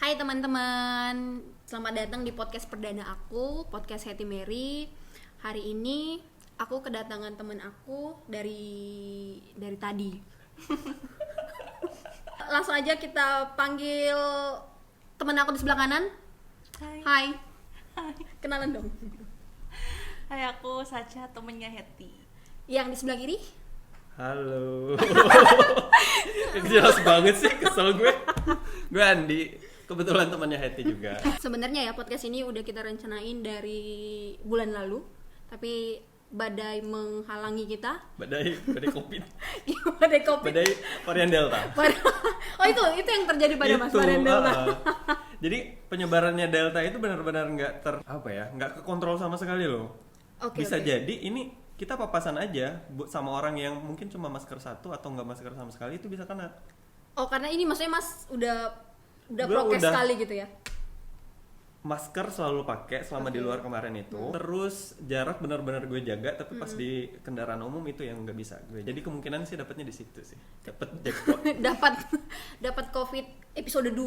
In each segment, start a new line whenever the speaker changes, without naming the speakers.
Hai teman-teman, selamat datang di podcast perdana aku, podcast Hetty Mary. Hari ini aku kedatangan teman aku dari tadi. Langsung aja kita panggil teman aku di sebelah kanan. Hai. Kenalan dong.
Hai, aku Sacha, temennya Hetty.
Yang di sebelah kiri?
Halo. Jelas banget sih, kesel gue. Gue Andi, kebetulan temannya Hetty juga.
Sebenarnya ya podcast ini udah kita rencanain dari bulan lalu, tapi badai menghalangi kita.
Badai Covid.
Badai Covid.
Badai varian Delta.
Oh itu yang terjadi pada Mas varian Delta.
Jadi penyebarannya Delta itu benar-benar nggak kekontrol sama sekali loh. Bisa jadi ini kita papasan aja sama orang yang mungkin cuma masker satu atau nggak masker sama sekali itu bisa kena.
Oh karena ini maksudnya Mas udah prokes sekali gitu ya?
Masker selalu pakai selama di luar kemarin itu. Terus jarak benar-benar gue jaga, tapi pas di kendaraan umum itu yang nggak bisa gue. Jadi kemungkinan sih dapatnya di situ sih. Dapat jackpot.
dapat Covid episode 2.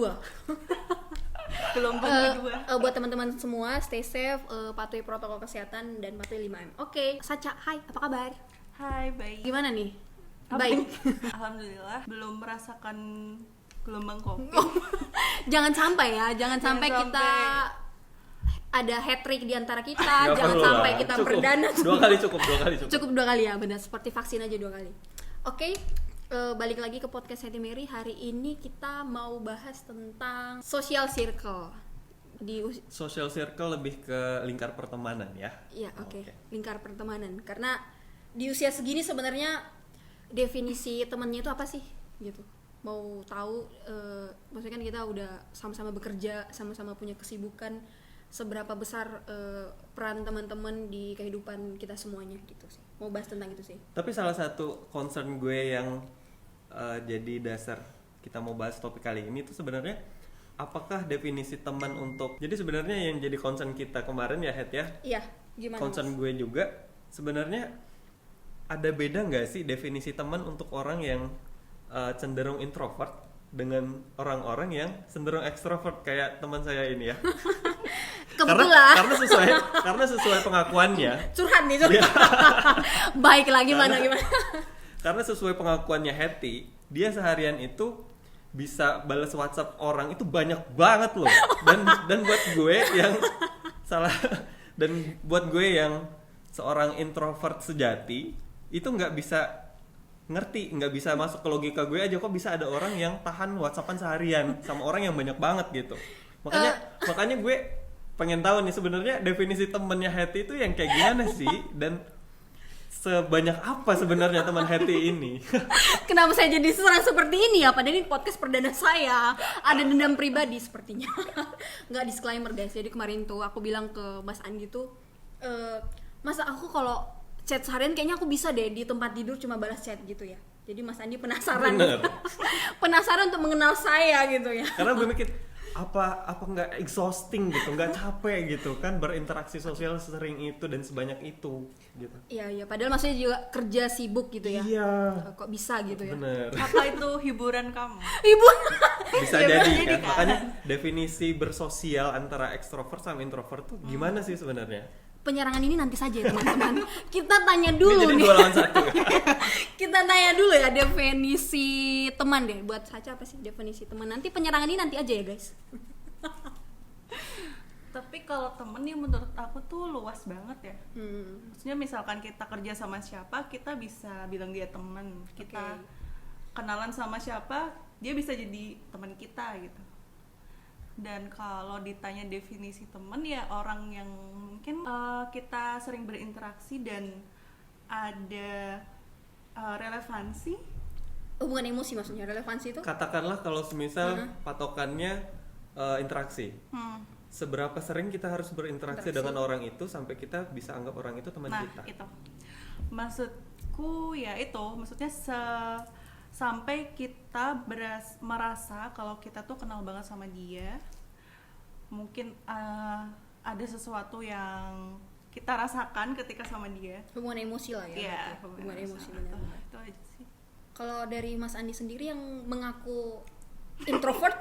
Gelombang kedua.
Buat teman-teman semua stay safe, patuhi protokol kesehatan dan patuhi 5M. Oke, Sacha, hai, apa kabar?
Hai, baik.
Gimana nih?
Apa
Baik.
Alhamdulillah, belum merasakan gelombang Covid.
Jangan sampai kita ada hat trick di antara kita. Jangan sampai kita perdana.
Dua kali cukup.
Cukup 2 kali ya, benar. Seperti vaksin aja 2 kali. Oke. Balik lagi ke podcast Hetty Mary. Hari ini kita mau bahas tentang social circle.
Social circle lebih ke lingkar pertemanan ya.
Iya, oke. Lingkar pertemanan. Karena di usia segini sebenarnya definisi temannya itu apa sih? Gitu. Mau tahu, maksudnya kan kita udah sama-sama bekerja, sama-sama punya kesibukan. Seberapa besar peran teman-teman di kehidupan kita semuanya gitu sih. Mau bahas tentang itu sih.
Tapi salah satu concern gue yang jadi dasar kita mau bahas topik kali ini tuh sebenarnya apakah definisi teman untuk, jadi sebenarnya yang jadi concern kita kemarin ya Het ya.
Iya, gimana?
Concern gue juga sebenarnya ada beda nggak sih definisi teman untuk orang yang cenderung introvert dengan orang-orang yang cenderung ekstrovert kayak teman saya ini ya.
Kebetulan.
Karena sesuai pengakuannya.
Curhat nih. Baiklah, gimana?
Karena sesuai pengakuannya Hetty, dia seharian itu bisa balas WhatsApp orang itu banyak banget loh. Dan buat gue yang buat gue yang seorang introvert sejati itu nggak bisa masuk ke logika gue aja kok bisa ada orang yang tahan WhatsAppan seharian sama orang yang banyak banget gitu. Makanya gue pengen tahu nih sebenarnya definisi temennya Hetty itu yang kayak gimana sih, dan sebanyak apa sebenarnya teman Hetty ini.
Kenapa saya jadi serang seperti ini ya? Padahal ini podcast perdana saya. Ada dendam pribadi sepertinya. Nggak disclaimer guys. Jadi kemarin tuh aku bilang ke Mas Andi tuh, masa aku kalau chat seharian kayaknya aku bisa deh di tempat tidur cuma balas chat gitu ya. Jadi Mas Andi penasaran. Penasaran untuk mengenal saya gitu ya.
Karena gue mikir apa nggak exhausting gitu, nggak capek gitu kan berinteraksi sosial sering itu dan sebanyak itu gitu.
Iya, padahal maksudnya juga kerja sibuk gitu ya.
Iya.
Kok bisa gitu ya?
Bener.
Apa itu hiburan kamu?
Bisa jadi kan. Makanya definisi bersosial antara ekstrovert sama introvert tuh gimana sih sebenarnya?
Penyerangan ini nanti saja ya teman-teman. Kita tanya dulu
jadi
nih.
2 lawan 1.
Kita tanya dulu ya definisi teman deh. Buat Sacha apa sih definisi teman? Nanti penyerangan ini nanti aja ya guys.
Tapi kalau temen nih menurut aku tuh luas banget ya. Maksudnya misalkan kita kerja sama siapa, kita bisa bilang dia teman. Kita kenalan sama siapa, dia bisa jadi teman kita gitu. Dan kalau ditanya definisi teman ya orang yang mungkin kita sering berinteraksi dan ada relevansi.
Hubungan emosi maksudnya, relevansi itu?
Katakanlah kalau semisal patokannya interaksi. Seberapa sering kita harus berinteraksi dengan orang itu sampai kita bisa anggap orang itu teman kita.
Nah itu maksudku ya itu, maksudnya sampai kita merasa kalau kita tuh kenal banget sama dia, mungkin ada sesuatu yang kita rasakan ketika sama dia.
Hubungan emosi lah ya.
Iya,
hubungan emosi benar.
Itu aja sih.
Kalau dari Mas Andi sendiri yang mengaku introvert,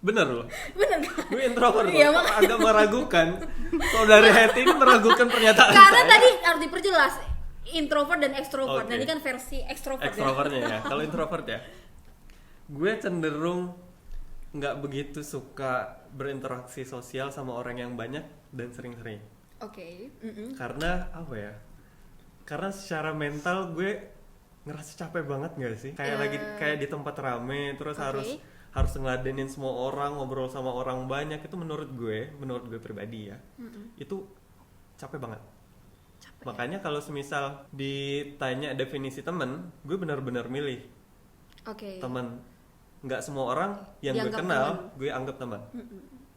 Bener loh.
Bener kan?
Gue introvert loh.
Iya, makanya.
Agak meragukan. Saudari Hetty ini meragukan pernyataan
Karena
saya.
tadi harus diperjelas introvert dan extrovert.
Oke.
Nah, ini kan versi extrovert.
Extrovertnya ya. Kalau introvert ya, gue cenderung nggak begitu suka berinteraksi sosial sama orang yang banyak dan sering-sering.
Oke.
Karena apa ya? Karena secara mental gue ngerasa capek banget nggak sih? Kayak di tempat rame, terus
Oke.
harus ngeladenin semua orang, ngobrol sama orang banyak, itu menurut gue pribadi ya, itu capek banget. Makanya kalau semisal ditanya definisi temen, gue benar-benar milih
Oke.
teman. Nggak semua orang yang gue
Dianggap
kenal
teman.
gue anggap teman.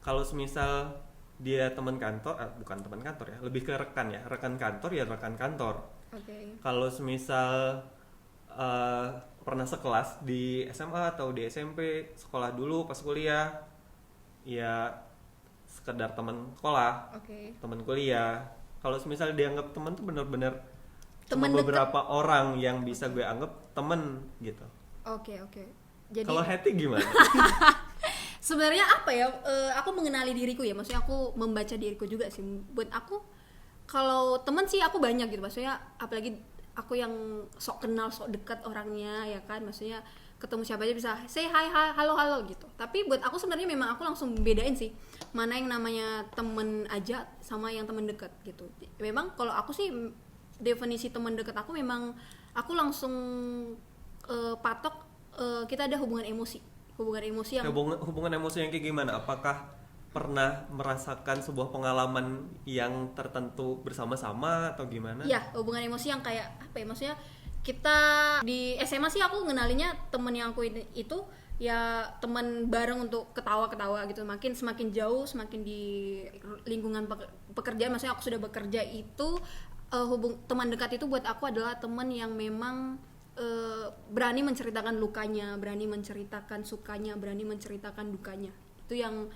Kalau semisal dia teman kantor, bukan teman kantor ya, lebih ke rekan ya, rekan kantor ya rekan kantor.
Oke.
Kalau semisal pernah sekelas di SMA atau di SMP, sekolah dulu pas kuliah, ya sekedar teman sekolah,
Oke.
teman kuliah. Kalau semisal dianggap teman tuh bener-bener cuma
Teman dekat.
beberapa orang yang bisa gue anggap temen gitu.
Oke. Jadi
Kalau Hetty gimana?
sebenarnya apa ya? Aku mengenali diriku ya. Maksudnya aku membaca diriku juga sih. Buat aku kalau teman sih aku banyak gitu. Maksudnya apalagi aku yang sok kenal, sok dekat orangnya ya kan. Maksudnya ketemu siapa aja bisa say hi, halo gitu. Tapi buat aku sebenarnya memang aku langsung bedain sih mana yang namanya temen aja sama yang temen dekat gitu. Memang kalau aku sih definisi temen dekat aku memang aku langsung patok kita ada hubungan emosi yang
Hubungan emosi yang kayak gimana? Apakah pernah merasakan sebuah pengalaman yang tertentu bersama-sama atau gimana?
iya, hubungan emosi yang kayak apa ya, maksudnya kita di SMA sih aku ngenalinya temen yang aku itu ya teman bareng untuk ketawa-ketawa gitu. Semakin jauh, semakin di lingkungan pekerjaan, maksudnya aku sudah bekerja itu teman dekat itu buat aku adalah teman yang memang berani menceritakan lukanya, berani menceritakan sukanya, berani menceritakan dukanya. Itu yang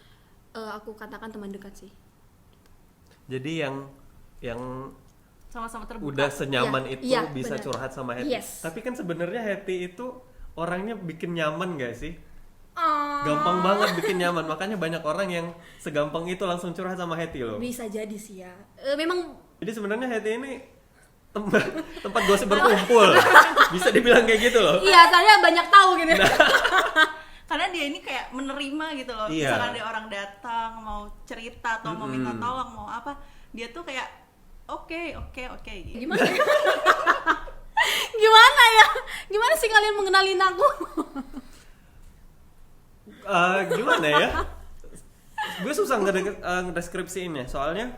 aku katakan teman dekat sih.
Jadi yang
Sama-sama terbuka.
udah senyaman
Iya,
itu
iya,
bisa
benar.
curhat sama Hetty.
Yes.
Tapi kan sebenarnya Hetty itu orangnya bikin nyaman gak sih?
Ah,
Gampang banget bikin nyaman. Makanya banyak orang yang segampang itu langsung curhat sama Hetty loh.
bisa jadi sih ya. Memang
Jadi sebenarnya Hetty ini tempat gosip berkumpul. Bisa dibilang kayak gitu loh.
iya, saya banyak tahu gitu.
Karena dia ini kayak menerima gitu loh.
Iya.
Misalkan ada orang datang mau cerita atau mau minta tolong mau apa, dia tuh kayak oke gitu.
Gimana ya? Gimana sih kalian mengenalin aku?
Gimana ya? Gue susah ngedeskripsiinnya. Soalnya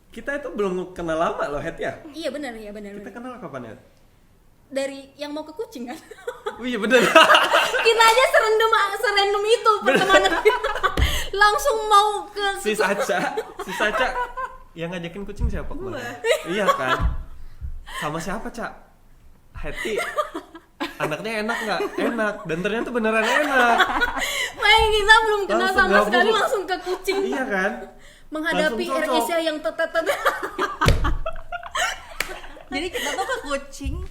kita itu belum kenal lama loh, Het ya.
Iya benar.
Kita kenal kapan ya?
Dari yang mau ke kucing kan?
Oh iya bener.
Kita aja serandom itu pertemanan kita. Langsung mau ke
Si Saca yang ngajakin kucing siapa kemarin? Iya kan? Sama siapa, Cak? Hetty. Anaknya enak nggak? Enak. Dan ternyata beneran enak.
Makanya kita belum kenal
Langsung
sama
gabung.
sekali langsung ke kucing.
Iya kan?
Menghadapi
Langsung cocok.
RSL yang tetet.
Jadi kita tuh ke kucing,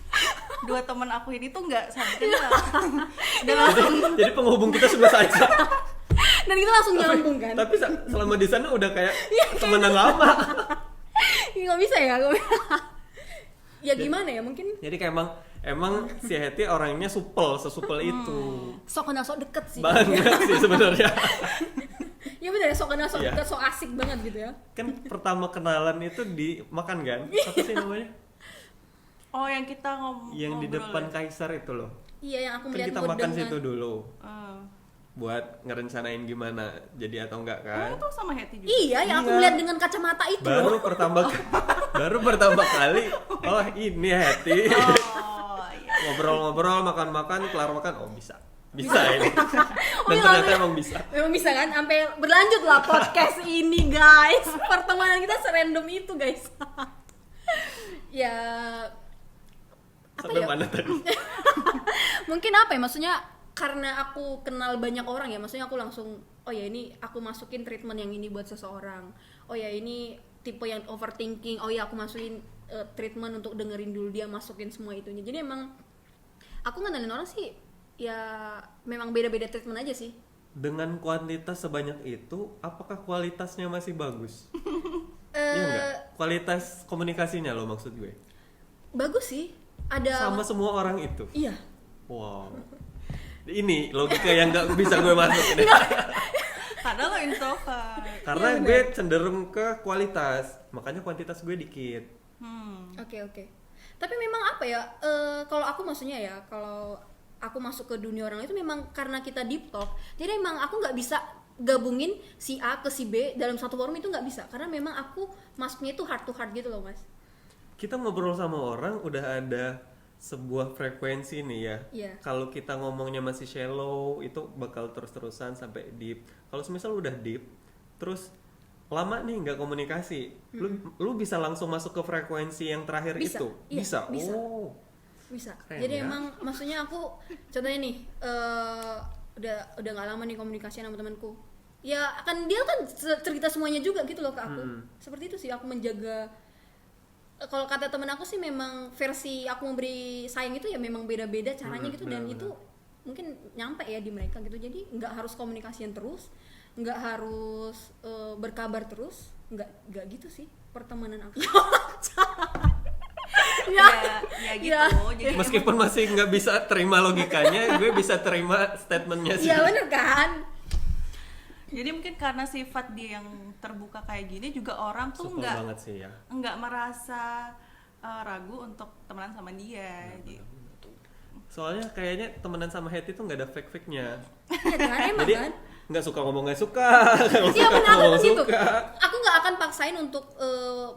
dua teman aku ini tuh nggak saling kenal. Dan
Jadi penghubung kita sudah Saca.
Dan kita langsung nyambung kan?
Tapi selama di sana udah kayak temenan lama.
Nggak bisa ya? Ya gimana ya, mungkin
Jadi kayak emang si Hetty orangnya sesupel itu.
sok kenal sok deket sih.
Banget sih sebenarnya.
Ya bener ya, sok kenal sok
Iya.
deket, sok asik banget gitu ya.
Kan pertama kenalan itu di makan kan? Apa sih namanya?
oh yang kita
Yang di
ngobrol
depan
ya?
Kaisar itu loh.
Iya, yang aku
Kan
melihat
kita
mood
makan
dengan
situ dulu
Eh.
buat ngerencanain gimana jadi atau enggak
Oh,
kan.
itu sama Hetty juga.
Iya, yang aku
Iya.
melihat dengan kacamata itu
Baru
loh.
pertama kali oh ini Hetty.
Oh iya.
Ngobrol-ngobrol, makan-makan, kelar makan, oh bisa ini.
Oh,
Dan
iya,
ternyata
iya.
emang bisa.
Memang bisa kan, sampai berlanjut lah podcast ini guys. Pertemanan kita serandom itu guys. Ya apa
Sampai
ya?
mana tadi?
Mungkin apa ya, maksudnya karena aku kenal banyak orang ya, maksudnya aku langsung oh ya ini aku masukin treatment yang ini buat seseorang, oh ya ini tipe yang overthinking, oh ya aku masukin treatment untuk dengerin dulu dia, masukin semua itunya. Jadi emang aku ngenalin orang sih ya memang beda-beda treatment aja sih.
dengan kuantitas sebanyak itu, apakah kualitasnya masih bagus? Iya nggak? Kualitas komunikasinya lo maksud gue?
Bagus sih. Ada
Sama semua orang itu?
Iya.
Wow. Ini logika yang nggak bisa gue masukin.
Karena lo introvert.
Karena gue cenderung ke kualitas, makanya kuantitas gue dikit.
Oke. Tapi memang apa ya? Kalau aku maksudnya ya, kalau aku masuk ke dunia orang itu memang karena kita deep talk. Jadi emang aku nggak bisa gabungin si A ke si B dalam satu forum, itu nggak bisa. Karena memang aku masuknya itu heart to heart gitu loh, Mas.
Kita ngobrol sama orang udah ada sebuah frekuensi nih ya.
Iya.
Kalau kita ngomongnya masih shallow, itu bakal terus-terusan sampai deep. Kalau semisal udah deep, terus lama nih nggak komunikasi, lu bisa langsung masuk ke frekuensi yang terakhir
Bisa,
itu?
iya, bisa.
Oh.
Bisa.
Keren
Jadi
ya.
emang maksudnya aku contohnya nih udah nggak lama nih komunikasi sama temanku. Ya akan dia kan cerita semuanya juga gitu loh ke aku. Seperti itu sih aku menjaga. Kalau kata temen aku sih memang versi aku memberi sayang itu ya memang beda-beda caranya gitu, dan
benar-benar.
itu mungkin nyampe ya di mereka gitu. Jadi nggak harus komunikasian terus, nggak harus berkabar terus, nggak gitu sih pertemanan aku.
Ya gitu.
Ya.
Jadi
Meskipun masih nggak bisa terima logikanya, gue bisa terima statementnya sih.
Iya bener kan?
Jadi mungkin karena sifat dia yang terbuka kayak gini juga orang tuh
Supel banget sih ya.
nggak merasa ragu untuk temenan sama dia gitu.
Soalnya kayaknya temenan sama Hetty tuh nggak ada fake-fake-nya.
Iya kan, emang
Jadi
kan?
nggak suka ngomong nggak suka, kalau
Iya
suka
benar
ngomong
gitu.
suka.
Aku nggak akan paksain untuk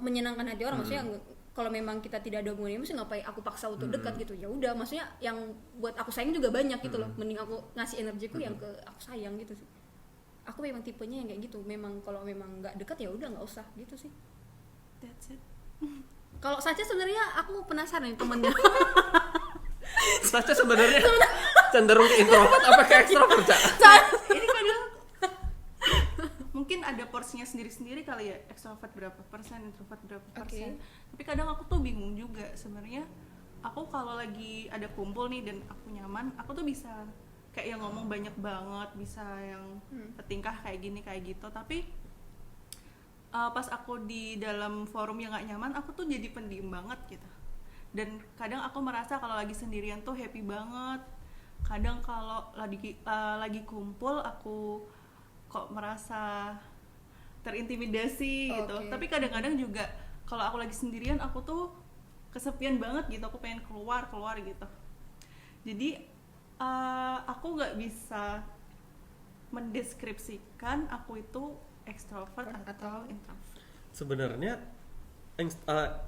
menyenangkan hati orang. Maksudnya kalau memang kita tidak ada hubungan, maksudnya ngapain aku paksa untuk dekat gitu. Ya udah, maksudnya yang buat aku sayang juga banyak gitu loh. Mending aku ngasih energiku yang ke aku sayang gitu sih. Aku memang tipenya yang kayak gitu. Memang kalau memang nggak dekat ya udah nggak usah gitu sih.
That's it.
Kalau Sacha sebenarnya aku penasaran nih temennya.
Sacha sebenarnya cenderung ke introvert apa ke extrovert, Cak?
Ini kadang mungkin ada porsinya sendiri-sendiri kali ya, extrovert berapa persen, introvert berapa persen. Tapi kadang aku tuh bingung juga sebenarnya. Aku kalau lagi ada kumpul nih dan aku nyaman, aku tuh bisa kayak yang ngomong banyak banget, bisa yang bertingkah kayak gini kayak gitu. Tapi pas aku di dalam forum yang gak nyaman, aku tuh jadi pendiam banget gitu. Dan kadang aku merasa kalau lagi sendirian tuh happy banget. Kadang kalau lagi kumpul aku kok merasa terintimidasi gitu. Tapi kadang-kadang juga kalau aku lagi sendirian aku tuh kesepian banget gitu. Aku pengen keluar gitu. Jadi aku nggak bisa mendeskripsikan aku itu extrovert atau introvert.
Sebenarnya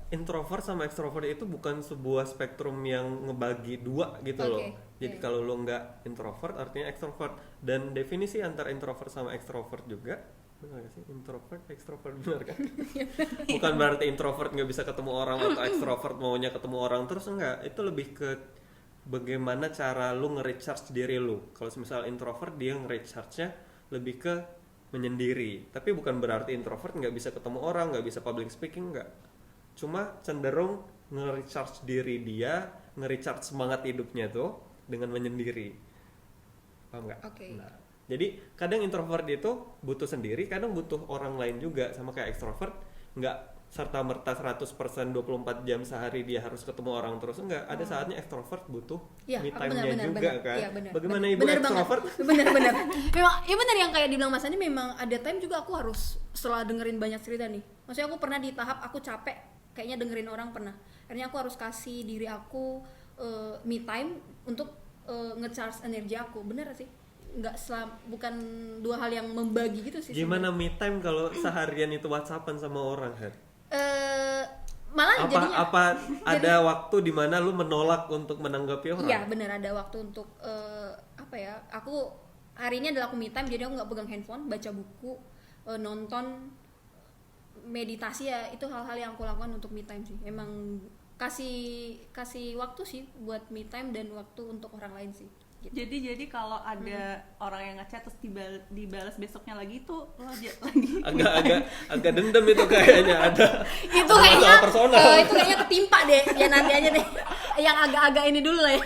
introvert sama extrovert itu bukan sebuah spektrum yang ngebagi dua gitu loh. Jadi kalau lo nggak introvert artinya extrovert, dan definisi antara introvert sama extrovert juga benar gak sih? Introvert, extrovert benar kan? Bukan berarti introvert nggak bisa ketemu orang atau extrovert maunya ketemu orang terus, enggak. Itu lebih ke bagaimana cara lu nge-recharge diri lu. Kalau misal introvert dia nge-recharge-nya lebih ke menyendiri, tapi bukan berarti introvert nggak bisa ketemu orang, nggak bisa public speaking, nggak. Cuma cenderung nge-recharge diri dia, nge-recharge semangat hidupnya tuh dengan menyendiri. Paham nggak? Nah, jadi kadang introvert itu butuh sendiri, kadang butuh orang lain juga, sama kayak extrovert. Nggak serta-merta 100% 24 jam sehari dia harus ketemu orang terus, enggak. Ada saatnya extrovert butuh me time-nya juga kan.
Ya, bener,
Bagaimana
bener,
ibu
bener
extrovert?
Bener. Memang ya bener yang kayak dibilang Mas Andi, memang ada time juga aku harus setelah dengerin banyak cerita nih. Maksudnya aku pernah di tahap aku capek kayaknya dengerin orang pernah. Akhirnya aku harus kasih diri aku me time untuk nge-charge energi aku. Bener sih. Bukan dua hal yang membagi gitu sih.
Gimana me time kalau seharian itu WhatsAppan sama orang, Her?
Malah jadinya
ada waktu di mana lu menolak untuk menanggapi orang?
Iya benar, ada waktu untuk aku hari ini adalah aku me time, jadi aku nggak pegang handphone, baca buku, nonton, meditasi, ya itu hal-hal yang aku lakukan untuk me time sih. Emang kasih waktu sih buat me time dan waktu untuk orang lain sih. Gitu.
Jadi kalau ada orang yang ngechat terus dibalas besoknya lagi itu lagi
agak dendam itu kayaknya ada.
Itu kayaknya
personal.
Itu kayaknya ketimpa deh. Ya nanti aja deh. Yang agak-agak ini dulu lah ya.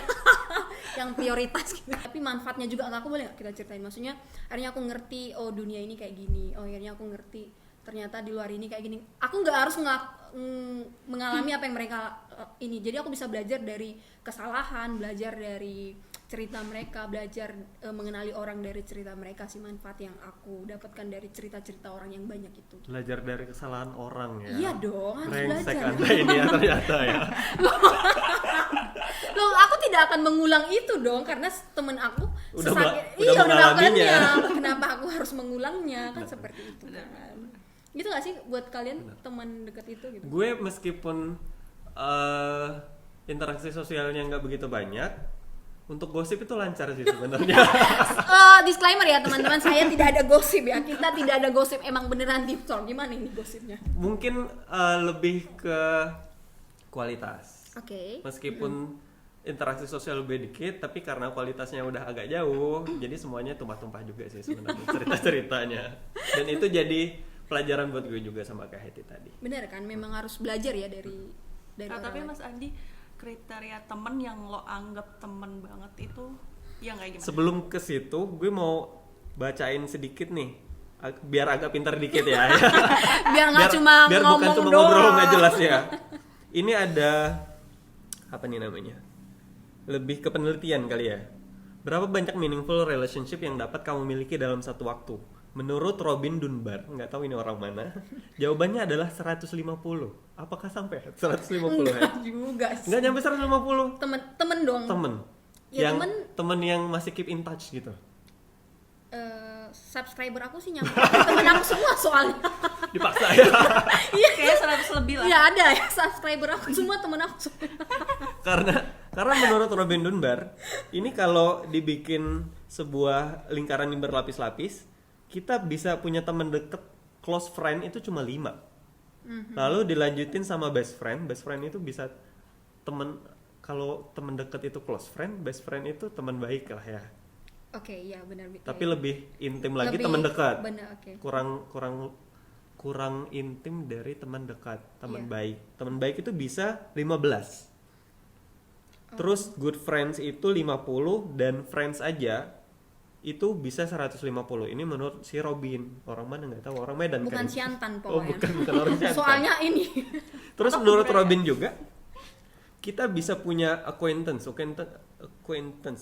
yang prioritas gitu. Tapi manfaatnya juga aku boleh nggak kita ceritain? Maksudnya akhirnya aku ngerti, oh dunia ini kayak gini, oh akhirnya aku ngerti ternyata di luar ini kayak gini. Aku nggak harus mengalami apa yang mereka ini. Jadi aku bisa belajar dari kesalahan, belajar dari cerita mereka, belajar mengenali orang dari cerita mereka sih, manfaat yang aku dapatkan dari cerita-cerita orang yang banyak itu.
Belajar dari kesalahan orang ya.
Iya dong, harus
Brengsek
belajar.
Anda ini ya ternyata ya.
Loh, aku tidak akan mengulang itu dong karena temen aku
Udah
iya udah
mengalaminya.
melakukannya. Kenapa aku harus mengulangnya? Kan seperti itu kan. Gitu gak sih buat kalian teman dekat itu gitu?
Gue meskipun interaksi sosialnya nggak begitu banyak, untuk gosip itu lancar sih sebenarnya.
Disclaimer ya teman-teman, saya tidak ada gosip ya. Kita tidak ada gosip, emang beneran deep talk. Gimana ini gosipnya?
Mungkin lebih ke kualitas.
Oke.
Meskipun interaksi sosial lebih dikit, tapi karena kualitasnya udah agak jauh, jadi semuanya tumpah-tumpah juga sih sebenarnya cerita-ceritanya. Dan itu jadi pelajaran buat gue juga sama Kak Heti tadi.
Bener kan, memang harus belajar ya dari
Tapi
orang
Mas Andi, kriteria temen yang lo anggap temen banget itu yang kayak gimana?
Sebelum ke situ, gue mau bacain sedikit nih, biar agak pintar dikit ya.
biar nggak cuma
biar
ngomong
bukan cuma
doang.
ngobrol nggak jelas ya. Ini ada apa nih namanya? Lebih ke penelitian kali ya. Berapa banyak meaningful relationship yang dapat kamu miliki dalam satu waktu? Menurut Robin Dunbar, nggak tahu ini orang mana. Jawabannya adalah 150. Apakah sampai 150?
Enggak juga sih.
Nggak nyampe 150.
Temen dong.
Temen.
Ya,
yang
temen-
temen yang masih keep in touch gitu.
Subscriber aku sih nyampe temen aku semua soalnya.
Dipaksa ya.
Kayak 100 lebih lah.
Iya ada ya, subscriber aku semua temen aku semua.
karena menurut Robin Dunbar, ini kalau dibikin sebuah lingkaran yang berlapis-lapis, kita bisa punya teman deket, close friend itu cuma 5. Lalu dilanjutin sama best friend itu bisa temen, kalau temen deket itu close friend, best friend itu teman baik lah ya.
Oke, iya benar.
Tapi lebih intim lagi
Lebih-
teman dekat.
benar, oke.
Kurang intim dari teman dekat, teman
Iya.
baik. Teman baik itu bisa 15. Terus good friends itu 50 dan friends aja itu bisa 150. Ini menurut si Robin. Orang mana nggak tahu, orang Medan
Bukan
kan.
Siantan
Oh,
pokoknya.
bukan orang Siantan.
Soalnya ini.
Terus
Atau
menurut
budaya.
Robin juga kita bisa punya acquaintance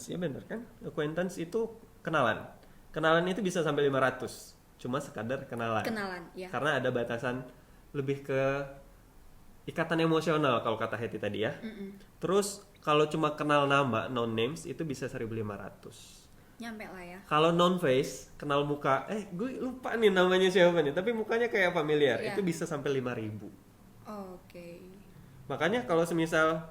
ya benar kan? Acquaintance itu kenalan. Kenalan itu bisa sampai 500. Cuma sekadar kenalan.
Kenalan, ya.
Karena ada batasan lebih ke ikatan emosional kalau kata Heti tadi ya. Terus kalau cuma kenal nama, non names itu bisa 1.500.
Nyampe lah ya.
Kalau non face, kenal muka, gue lupa nih namanya siapa nih, tapi mukanya kayak familiar,
Iya.
itu bisa sampai 5.000.
Oke.
Makanya kalau semisal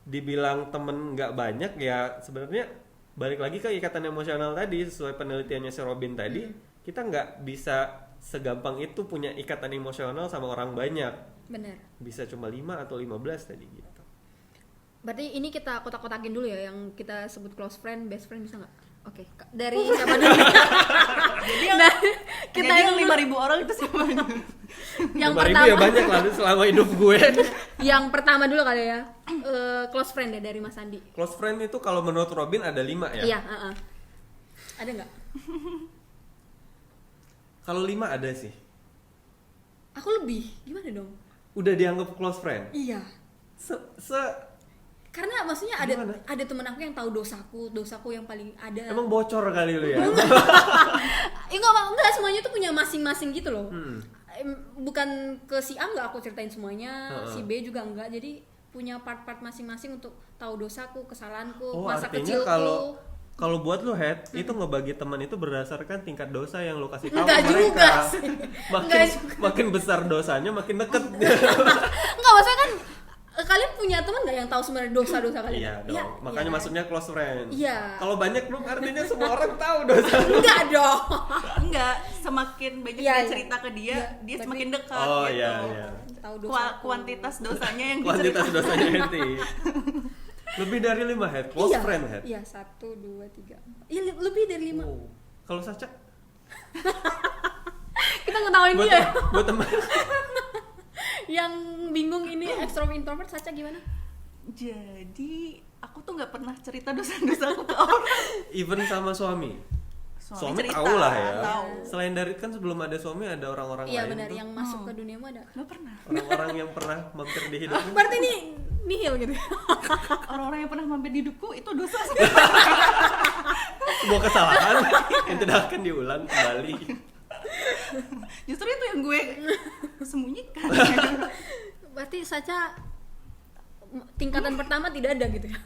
dibilang temen nggak banyak ya sebenarnya balik lagi ke ikatan emosional tadi sesuai penelitiannya si Robin tadi, kita nggak bisa segampang itu punya ikatan emosional sama orang banyak.
Benar.
Bisa cuma 5 atau 15 tadi gitu.
Berarti ini kita kotak-kotakin dulu ya, yang kita sebut close friend, best friend bisa nggak? Oke, dari siapa dulu?
Jadi yang,
Kita
jadi
yang
yang 5.000 orang itu siapa?
yang
5.000
pertama,
ya banyak lah selama hidup gue.
yang pertama dulu kali ya. Close friend ya dari Mas Andi.
Close friend itu kalau menurut Robin ada 5 ya?
Iya, ada nggak?
Kalau 5 ada sih.
Aku lebih, gimana dong?
Udah dianggap close friend.
Iya. Karena maksudnya
Gimana?
ada temen aku yang tahu dosaku yang paling ada.
Emang bocor kali lu ya?
Enggak, semuanya tuh punya masing-masing gitu loh. Bukan ke si A nggak aku ceritain semuanya, si B juga enggak. Jadi punya part-part masing-masing untuk tahu dosaku, kesalahanku,
Oh,
masa
artinya
kecilku.
kalau buat lu Head, itu ngebagi teman itu berdasarkan tingkat dosa yang lu kasih tahu
Enggak
ke mereka.
juga sih. Enggak juga.
Makin besar dosanya makin deket.
Enggak, maksudnya kan kalian punya teman nggak yang tahu sebenarnya dosa-dosa kalian?
Iya dong. Makanya
iya.
maksudnya close friend.
Iya.
Kalau banyak belum artinya semua orang tahu dosa.
Enggak dong.
Enggak, semakin banyak
Iya,
dia
iya.
cerita ke dia,
Iya,
dia
berarti-
semakin dekat
Oh
gitu.
iya.
Tahu dosa.
Kuantitas dosanya yang
Kuantitas
diceritain.
dosanya Heti. Lebih dari 5 Head. Close
Iya,
friend Head.
Iya, 1, 2, 3. Iya, lebih dari 5.
Oh. Kalau Saca
Kita ngetawain
buat
dia.
buat teman.
Yang bingung ini extrovert introvert Saca gimana?
Jadi aku tuh nggak pernah cerita dosa-dosa aku ke orang.
Even sama suami
Suami cerita,
tahu lah ya.
tahu.
Selain dari kan sebelum ada suami ada orang-orang
Iya
lain
benar,
tuh.
yang masuk ke duniamu ada.
Nggak pernah.
Orang-orang yang pernah mampir di hidupmu.
Berarti ini nihil gitu.
Orang-orang yang pernah mampir di hidupku itu dosa sih.
Sebuah kesalahan yang tidak akan diulang kembali.
Justru itu yang gue sembunyikan.
Berarti Sacha tingkatan pertama tidak ada gitu ya.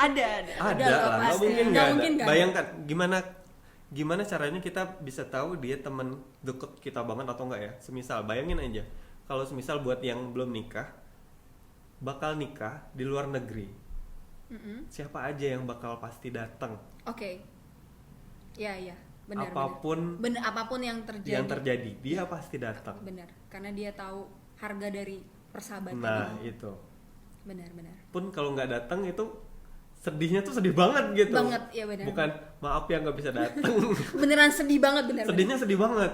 Ada.
Ada
lah,
lah, nggak
pasti.
mungkin
Nggak
nggak ada.
mungkin nggak ada.
Bayangkan gimana caranya kita bisa tahu dia temen deket kita banget atau enggak ya. Semisal bayangin aja, kalau semisal buat yang belum nikah, bakal nikah di luar negeri, siapa aja yang bakal pasti datang,
Oke. Iya, benar.
apapun
Benar, apapun yang terjadi.
yang terjadi dia pasti datang.
Benar, karena dia tahu harga dari persahabatan.
Nah
ini.
itu
Benar.
pun kalau nggak datang itu sedihnya tuh sedih banget gitu.
Banget, iya benar.
Bukan maaf ya nggak bisa datang.
Beneran sedih banget, benar.
Sedihnya sedih banget.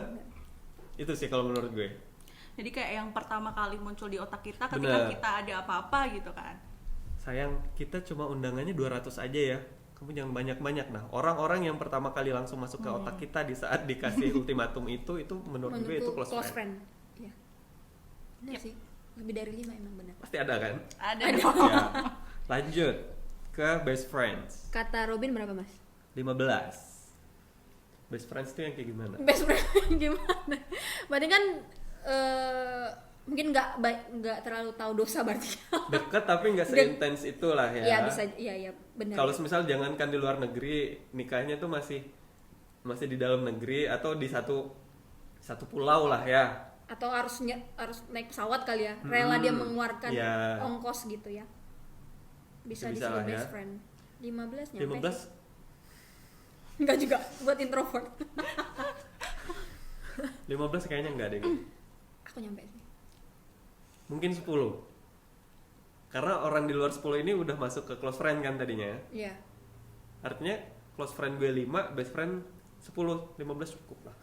Itu sih kalau menurut gue.
Jadi kayak yang pertama kali muncul di otak kita ketika
Bener.
kita ada apa-apa gitu kan.
Sayang, kita cuma undangannya 200 aja ya. Kamu jangan banyak-banyak. Nah, orang-orang yang pertama kali langsung masuk ke otak kita di saat dikasih ultimatum itu menurut gue itu
Menurutku
close friend.
Iya. Benar sih. Lebih dari 5 emang benar.
Pasti ada kan?
Ada.
Ya. Lanjut ke best friends.
Kata Robin berapa, Mas?
15. Best friends itu yang kayak gimana?
Best friend gimana? Berarti kan mungkin nggak terlalu tahu dosa berarti.
Deket tapi nggak seintens itulah ya.
Iya bisa, iya benar.
Kalau misal jangankan di luar negeri, nikahnya tuh masih di dalam negeri atau di satu pulau lah ya.
Atau harus naik pesawat kali ya, rela dia mengeluarkan
iya.
ongkos gitu ya. Bisa
Bisa
disebut
lah ya.
best friend. 15 nyampe.
15
Enggak juga buat introvert.
15 kayaknya enggak deh.
Aku nyampe sih.
Mungkin 10. Karena orang di luar 10 ini udah masuk ke close friend kan tadinya.
Iya.
Artinya close friend gue 5, best friend 10, 15 cukup lah.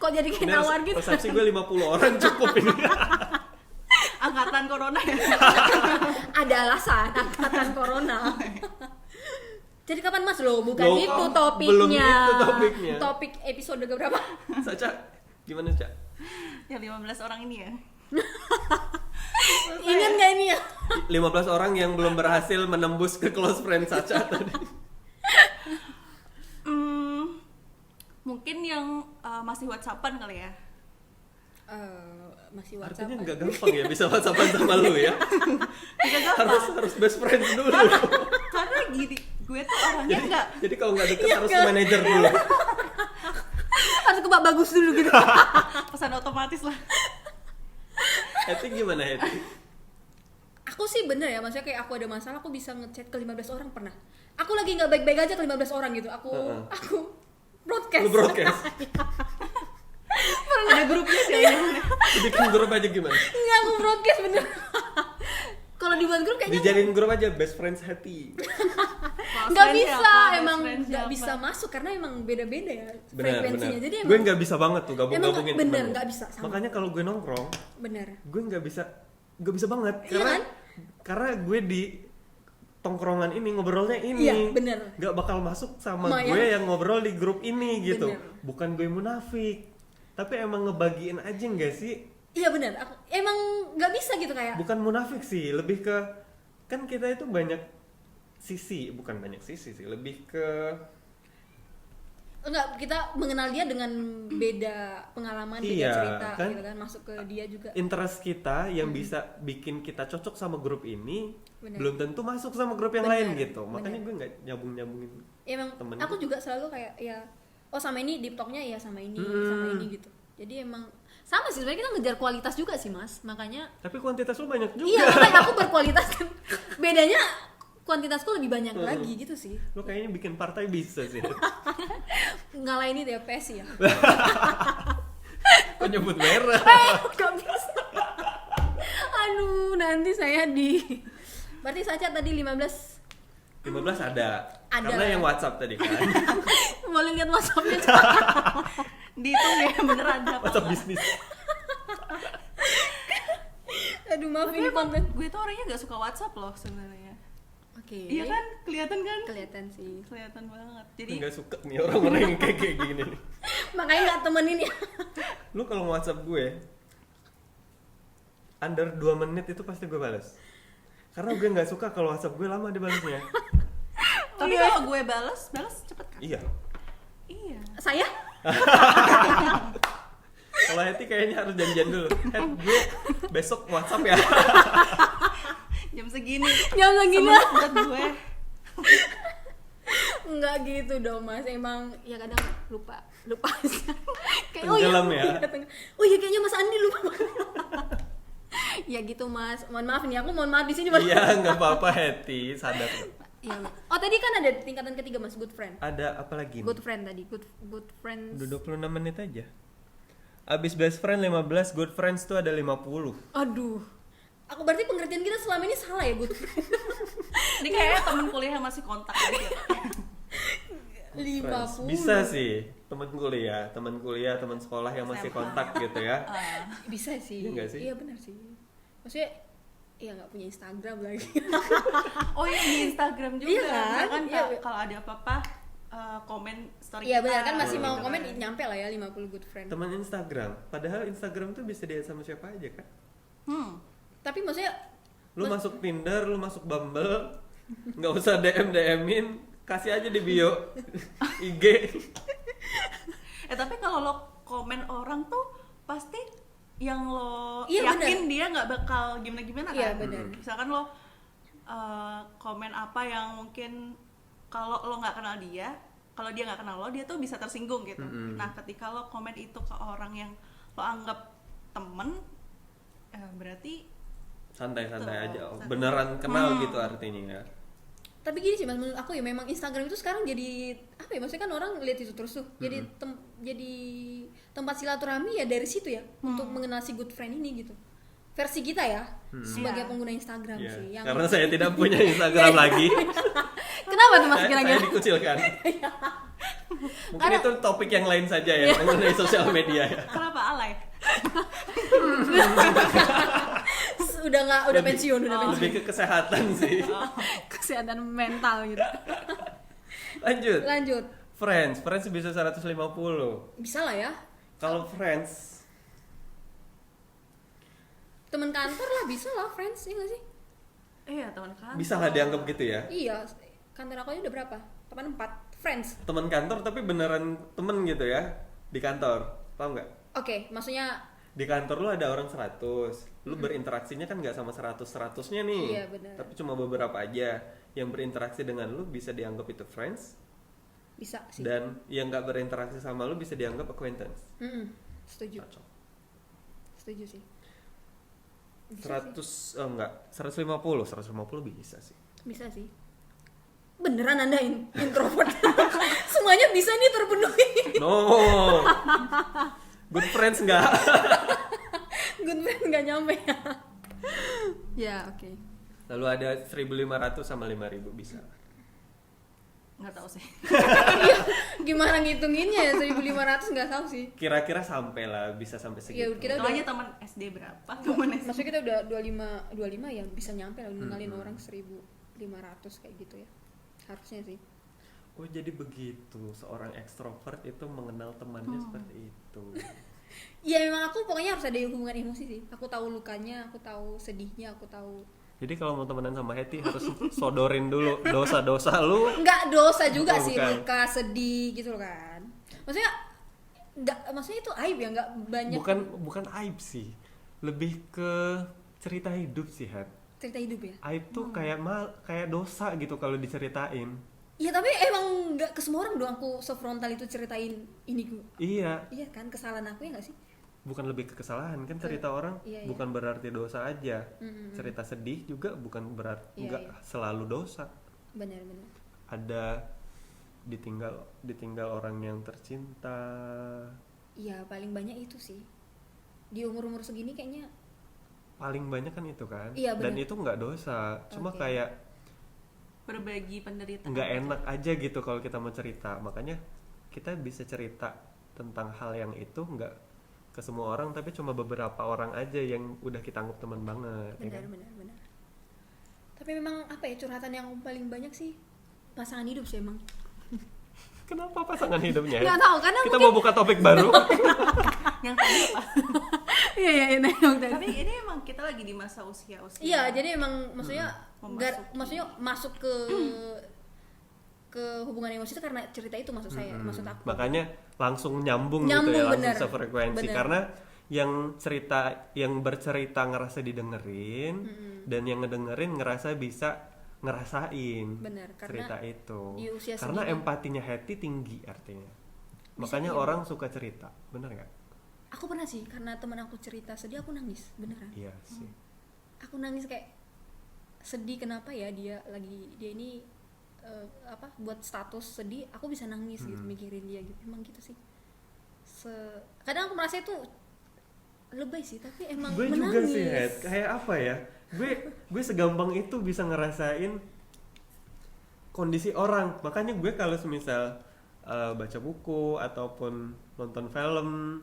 Kok jadi kayak
Ini
nawar gitu?
resepsi gue 50 orang cukup ini.
Angkatan corona ya.
Ada alasan angkatan corona. Jadi kapan Mas lo? Bukan
Loh,
itu
kok
topiknya.
belum itu topiknya.
Topik episode berapa?
Saca, gimana Cak?
Ya 15 orang ini ya.
Ingat nggak ini ya?
15 orang yang belum berhasil menembus ke close friend Saca tadi.
Mungkin yang masih WhatsAppan kali ya.
Masih WhatsApp.
Artinya nggak gampang ya bisa WhatsAppan sama lu ya. harus best friend dulu.
Karena gini, gue tuh orangnya nggak.
Jadi kalau nggak deket harus ke manajer dulu.
Harus ke Pak Bagus dulu gitu.
Pesan otomatis lah.
Heti gimana Heti?
Aku sih bener ya, maksudnya kayak aku ada masalah aku bisa ngechat ke 15 orang pernah. Aku lagi nggak baik-baik aja ke 15 orang gitu. Aku broadcast.
Lu broadcast?
Ada grupnya sih.
Bikin grup aja gimana?
Nggak, aku broadcast bener. Kalau dibuat grup kayaknya
Dijadiin grup aja best friends Heti.
nggak bisa, emang nggak bisa masuk karena emang beda-beda ya frekuensinya. Jadi emang
gue nggak bisa banget tuh gabung-gabungin
emang bener
temen.
nggak bisa sama.
Makanya kalau gue nongkrong,
Bener.
gue nggak bisa banget
Iya kan?
karena gue di tongkrongan ini ngobrolnya ini.
Iya, bener.
Nggak bakal masuk sama
Ma,
gue
ya.
yang ngobrol di grup ini gitu.
Bener.
Bukan gue munafik, tapi emang ngebagiin aja nggak sih?
Iya bener. Aku emang nggak bisa gitu kayak.
Bukan munafik sih, lebih ke kan kita itu banyak sisi, bukan banyak sisi sih, lebih ke
Enggak, kita mengenal dia dengan beda pengalaman, beda
Iya,
cerita
kan?
gitu kan, masuk ke dia juga.
interest kita yang bisa bikin kita cocok sama grup ini.
Bener.
Belum tentu masuk sama grup yang
Bener,
lain gitu. Makanya
bener.
gue nggak nyambungin.
Emang
temen.
aku juga selalu kayak ya, oh sama ini deep talk-nya ya sama ini, sama ini gitu. Jadi emang sama sih sebenarnya kita ngejar kualitas juga sih Mas. Makanya
Tapi kuantitas lu banyak juga.
iya, makanya aku berkualitas kan. Bedanya kuantitasku lebih banyak lagi gitu sih.
Lu kayaknya bikin partai bisa sih.
Ngalahin itu ya PSI ya.
Kok nyebut merah?
Gak bisa. Aduh, nanti saya berarti Sacha tadi 15.
15 ada.
Ada.
Karena yang WhatsApp tadi kan.
Boleh lihat WhatsApp-nya.
Dihitung deh beneran berapa.
WhatsApp bisnis.
Aduh, maaf
Tapi
ini
emang
konten.
gue tuh orangnya gak suka WhatsApp loh sebenarnya.
Oke.
Iya kan, kelihatan kan?
Kelihatan sih.
Kelihatan banget. Jadi
nggak suka nih orang-orang yang kayak gini nih.
Makanya nggak temenin ya.
Lu kalau WhatsApp gue under 2 menit itu pasti gue balas. Karena gue nggak suka kalau WhatsApp gue lama dibalasnya.
tapi kalau gue balas cepet kan?
Iya.
Iya.
Saya?
Kalau Heti kayaknya harus janjian dulu. Gue besok WhatsApp ya.
Jam segini.
Jam segini.
Semenit buat gue.
Enggak gitu dong mas, emang ya kadang lupa kayak
Tenggelam ya?
Oh ya kayaknya mas Andi lupa. Ya gitu mas, mohon maaf nih, aku mohon maaf di sini mas.
Iya, nggak apa-apa Heti, sadar.
Ya, oh tadi kan ada tingkatan ketiga mas, good friend.
Ada apa lagi?
Good friend tadi, good friends.
Udah 26 menit aja. Abis best friend 15, good friends tuh ada 50.
Aduh, aku berarti pengertian kita selama ini salah ya good friend.
Ini kayaknya temen kuliah yang masih kontak aja.
50.
Bisa sih, teman kuliah, teman sekolah yang masih
SMA.
kontak gitu ya.
Bisa sih.
Iya nggak sih?
Iya benar sih. Maksudnya ya nggak punya Instagram lagi.
Oh iya, di Instagram juga.
Iya kan?
Kan
Iya.
kalau ada apa-apa komen story
Iya
kita.
benar kan masih mau
Benar.
komen nyampe lah ya 50 good friend.
Teman Instagram, padahal Instagram tuh bisa dia sama siapa aja kan?
Tapi maksudnya
Lu masuk Tinder, lu masuk Bumble, nggak usah DM-in, kasih aja di bio IG.
Tapi kalau lo komen orang tuh pasti yang lo
Iya,
yakin dia nggak bakal gimana-gimana kan?
Iya, benar.
Misalkan lo komen apa yang mungkin kalau lo nggak kenal dia, kalau dia nggak kenal lo, dia tuh bisa tersinggung gitu. Nah, ketika lo komen itu ke orang yang lo anggap temen, berarti
Santai-santai
Tuh,
aja,
santai.
beneran kenal gitu artinya ya.
tapi gini sih mas, menurut aku ya memang Instagram itu sekarang jadi apa ya, maksudnya kan orang lihat itu terus tuh jadi jadi tempat silaturahmi ya dari situ ya, untuk mengenal si good friend ini gitu, versi kita ya sebagai
Iya.
pengguna Instagram
Iya.
sih yang
Karena saya tidak punya Instagram lagi.
kenapa tuh mas
Saya
kira-kira
dikucilkan. Mungkin itu topik yang lain saja ya mengenai sosial media ya.
kenapa alay?
udah pensiun
Lebih ke kesehatan sih.
kesehatan mental gitu. Lanjut
Friends bisa 150.
bisa lah ya,
Kalau friends
teman kantor lah bisa lah friends, iya nggak sih?
Iya, teman kantor.
bisa lah dianggap gitu ya.
Iya, kantor aku aja udah berapa? Teman 4 friends.
Teman kantor tapi beneran temen gitu ya di kantor, paham nggak?
Oke, maksudnya
Di kantor lu ada orang 100, lu berinteraksinya kan nggak sama 100-100-nya nih.
Iya, benar.
Tapi cuma beberapa aja yang berinteraksi dengan lu bisa dianggap itu friends,
bisa sih.
dan yang nggak berinteraksi sama lu bisa dianggap acquaintance.
Setuju.
Cocok.
Setuju sih.
100 enggak, 150 bisa sih.
Bisa sih. Beneran Anda introvert? Semuanya bisa nih terpenuhi.
No. Good friends enggak.
Good friend nggak nyampe ya. Ya, oke.
Lalu ada 1.500 sama 5.000 bisa.
Nggak tahu sih.
Gimana ngitunginnya ya 1.500 nggak tahu sih.
Kira-kira sampai lah, bisa sampai segitu.
Ya, kita
Itu
udah-
aja teman SD berapa? Teman SD.
Maksudnya kita udah 25 ya bisa nyampe lah ngenalin orang 1.500 kayak gitu ya. Harusnya sih.
Oh jadi begitu, seorang ekstrovert itu mengenal temannya seperti itu.
Ya memang aku pokoknya harus ada hubungan emosi sih. Aku tahu lukanya, aku tahu sedihnya, aku tahu.
Jadi kalau mau temenan sama Heti harus sodorin dulu dosa-dosa lu.
Nggak dosa juga
Oh,
sih,
bukan.
luka, sedih gitu loh kan. Maksudnya itu aib ya, nggak banyak
Bukan aib sih, lebih ke cerita hidup sih, Het.
cerita hidup ya.
Aib tuh kayak dosa gitu kalau diceritain.
Iya tapi emang nggak ke semua orang dong aku sefrontal itu ceritain ini gue.
Iya,
Iya kan, kesalahan aku ya nggak sih?
bukan lebih ke kesalahan kan, cerita orang
iya, iya.
bukan berarti dosa aja. Cerita sedih juga bukan berarti
Iya,
nggak
iya.
selalu dosa.
Benar-benar.
Ada ditinggal orang yang tercinta.
Iya paling banyak itu sih. Di umur-umur segini kayaknya.
Paling banyak kan itu kan.
Iya,
Dan
benar.
itu nggak dosa, cuma
Oke.
kayak
Berbagi penderitaan.
nggak enak aja gitu kalau kita mau cerita. Makanya kita bisa cerita tentang hal yang itu nggak ke semua orang, tapi cuma beberapa orang aja yang udah kita anggap teman banget. Ya kan?
Benar. Tapi memang apa ya, curhatan yang paling banyak sih pasangan hidup sih emang.
Kenapa pasangan hidupnya?
Nggak tahu, karena
kita
mungkin
mau buka topik baru.
Yang tadi apa?
iya
Tapi ini emang kita lagi di masa usia.
iya, jadi emang maksudnya
Memasuki.
maksudnya masuk ke hubungan emosi itu karena cerita itu, maksud saya, maksud aku.
Makanya langsung nyambung gitu
Nyambung,
ya, langsung
bener.
sefrekuensi.
Bener.
Karena yang bercerita ngerasa didengerin, dan yang ngedengerin ngerasa bisa ngerasain
Bener, karena
cerita itu.
di usia
Karena
segini-
empatinya Hetty tinggi artinya.
Bisa
Makanya
iya.
orang suka cerita, bener nggak?
Aku pernah sih, karena teman aku cerita sedih, aku nangis beneran.
Iya sih.
Aku nangis kayak sedih, kenapa ya dia ini buat status sedih, aku bisa nangis gitu mikirin dia gitu. Emang gitu sih. Kadang aku merasa itu lebay sih, tapi emang
Gue
menangis.
juga sih, Het. Kayak apa ya? Gue segampang itu bisa ngerasain kondisi orang. Makanya gue kalau semisal baca buku ataupun nonton film,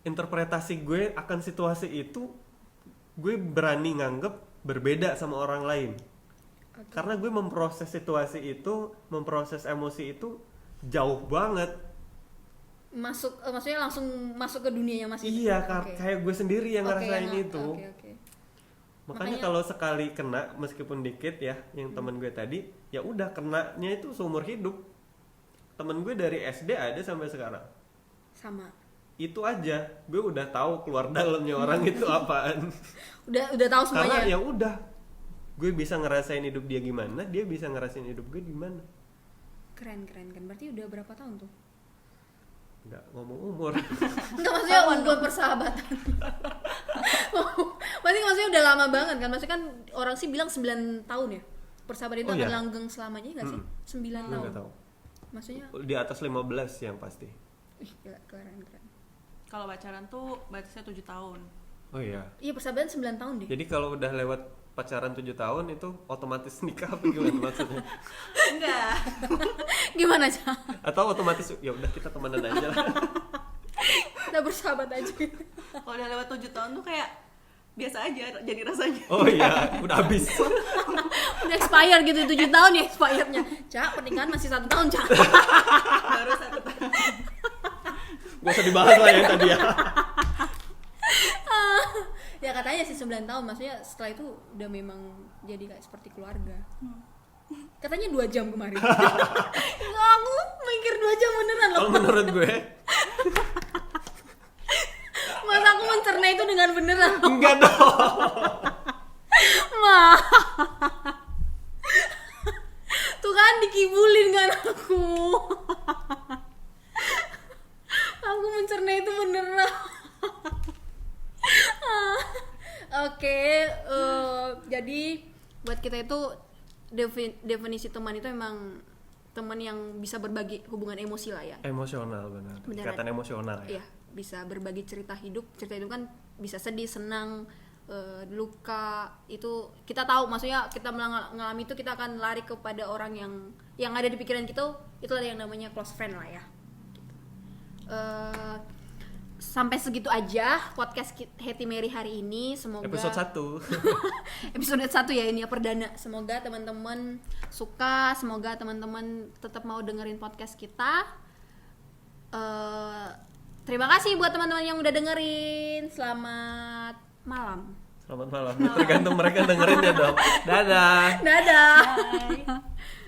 interpretasi gue akan situasi itu gue berani nganggep berbeda sama orang lain.
Oke.
Karena gue memproses situasi itu, memproses emosi itu jauh banget.
Maksudnya langsung masuk ke dunianya masih.
Iya,
Oke.
kayak gue sendiri yang
Oke,
ngerasain itu.
Oke.
Makanya
Makanya-
kalau sekali kena meskipun dikit ya, yang temen gue tadi, ya udah kenanya itu seumur hidup. Temen gue dari SD ada sampai sekarang.
Sama.
Itu aja, gue udah tahu keluar dalamnya orang itu apaan.
Udah tahu
Karena
semuanya.
ya udah, gue bisa ngerasain hidup dia gimana, dia bisa ngerasain hidup gue gimana.
Keren. Berarti udah berapa tahun tuh?
Nggak ngomong umur.
Enggak, maksudnya hubungan persahabatan. Maksudnya udah lama banget kan? Maksudnya kan orang sih bilang 9 tahun ya. Persahabatan itu
Oh,
akan
iya?
langgeng selamanya, enggak sih? 9
Gue
tahun.
nggak tahu.
Maksudnya
Di atas 15 yang pasti.
gila, keren.
Kalau pacaran tuh batasnya 7 tahun.
Oh iya.
Iya, persahabatan 9 tahun deh.
Jadi kalau udah lewat pacaran 7 tahun itu otomatis nikah apa gimana maksudnya?
Enggak.
Gimana, Ca?
Atau otomatis ya udah kita temenan aja lah.
Kita bersahabat aja.
Kalau udah lewat 7 tahun tuh kayak biasa aja jadi rasanya.
Oh iya, udah habis.
Udah expire gitu, 7 tahun ya expirednya. Ca, pernikahan masih 1 tahun, Ca.
Baru 1 tahun.
Gak usah dibahas lah yang tadi ya.
Ya katanya sih 9 tahun, maksudnya setelah itu udah memang jadi kayak seperti keluarga. Katanya 2 jam kemarin. Enggak, aku mikir 2 jam beneran loh.
Kalau menurut gue,
Masa aku mencerna itu dengan beneran loh.
enggak dong.
Ma. Tuh kan dikibulin kan aku. Aku mencerna itu beneran. Oke, jadi buat kita itu definisi teman itu emang teman yang bisa berbagi hubungan emosi lah ya.
Emosional benar.
Beneran.
Ikatan emosional ya.
Iya, bisa berbagi cerita hidup. Cerita itu kan bisa sedih, senang, luka. Itu kita tahu, maksudnya kita mengalami itu kita akan lari kepada orang yang ada di pikiran kita. Itulah yang namanya close friend lah ya. Sampai segitu aja podcast Hetty Mary hari ini. Semoga
Episode 1.
episode 1 ya, ini ya, perdana. Semoga teman-teman suka, semoga teman-teman tetap mau dengerin podcast kita. Terima kasih buat teman-teman yang udah dengerin. Selamat malam.
Selamat malam. Tergantung mereka dengerinnya dong. Dadah.
Dadah.
Bye.